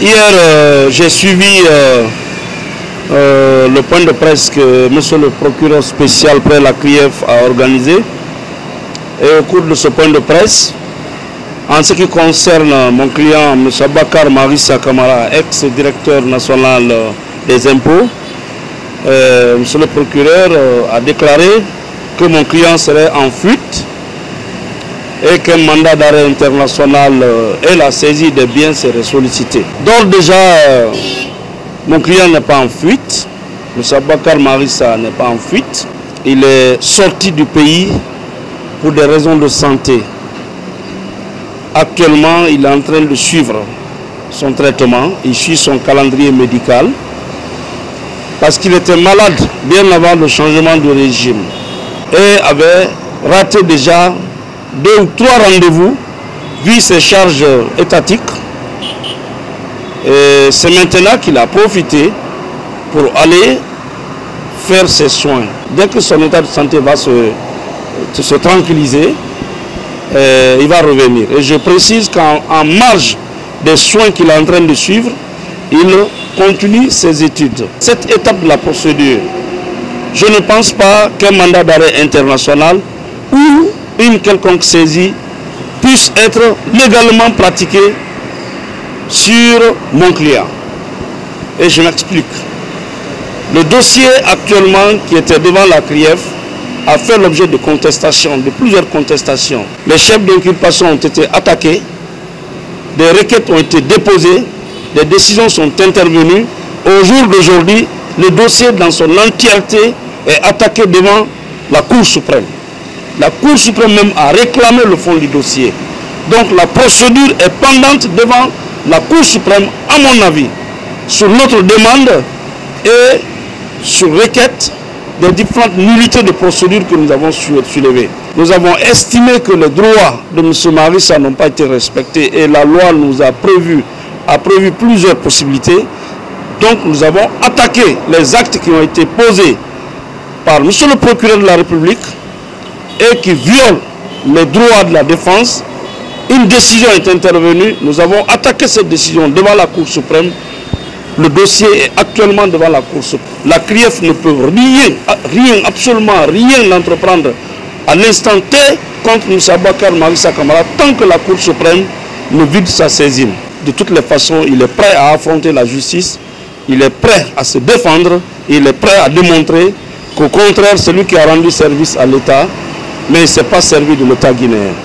Hier, j'ai suivi le point de presse que M. le procureur spécial près la CRIEF a organisé. Et au cours de ce point de presse, en ce qui concerne mon client, M. Bakar Marissa Kamara, ex-directeur national des impôts, M. le procureur a déclaré que mon client serait en fuite et qu'un mandat d'arrêt international et la saisie des biens serait sollicité. Donc déjà, mon client n'est pas en fuite, M. Bakar Marissa n'est pas en fuite, il est sorti du pays pour des raisons de santé. Actuellement, il est en train de suivre son traitement, il suit son calendrier médical, parce qu'il était malade bien avant le changement de régime et avait raté déjà 2 ou 3 rendez-vous vu ses charges étatiques. Et c'est maintenant qu'il a profité pour aller faire ses soins. Dès que son état de santé va se tranquilliser, il va revenir. Et je précise qu'en marge des soins qu'il est en train de suivre, il continue ses études. Cette étape de la procédure, je ne pense pas qu'un mandat d'arrêt international ou une quelconque saisie puisse être légalement pratiquée sur mon client. Et je m'explique. Le dossier actuellement qui était devant la CRIEF a fait l'objet de contestations, de plusieurs contestations. Les chefs d'inculpation ont été attaqués, des requêtes ont été déposées, des décisions sont intervenues. Au jour d'aujourd'hui, le dossier dans son entièreté est attaqué devant la Cour suprême. La Cour suprême même a réclamé le fond du dossier. Donc la procédure est pendante devant la Cour suprême, à mon avis, sur notre demande et sur requête des différentes nullités de procédure que nous avons soulevées. Nous avons estimé que les droits de M. Marissa n'ont pas été respectés et la loi nous a prévu plusieurs possibilités. Donc nous avons attaqué les actes qui ont été posés par M. le procureur de la République et qui violent les droits de la défense. Une décision est intervenue, nous avons attaqué cette décision devant la Cour suprême. Le dossier est actuellement devant la Cour suprême. La CRIEF ne peut absolument rien entreprendre à l'instant T contre M. Bakar Marissa Kamara tant que la Cour suprême ne vide sa saisine. De toutes les façons, il est prêt à affronter la justice, il est prêt à se défendre, il est prêt à démontrer qu'au contraire, celui qui a rendu service à l'État, mais il ne s'est pas servi de l'État guinéen.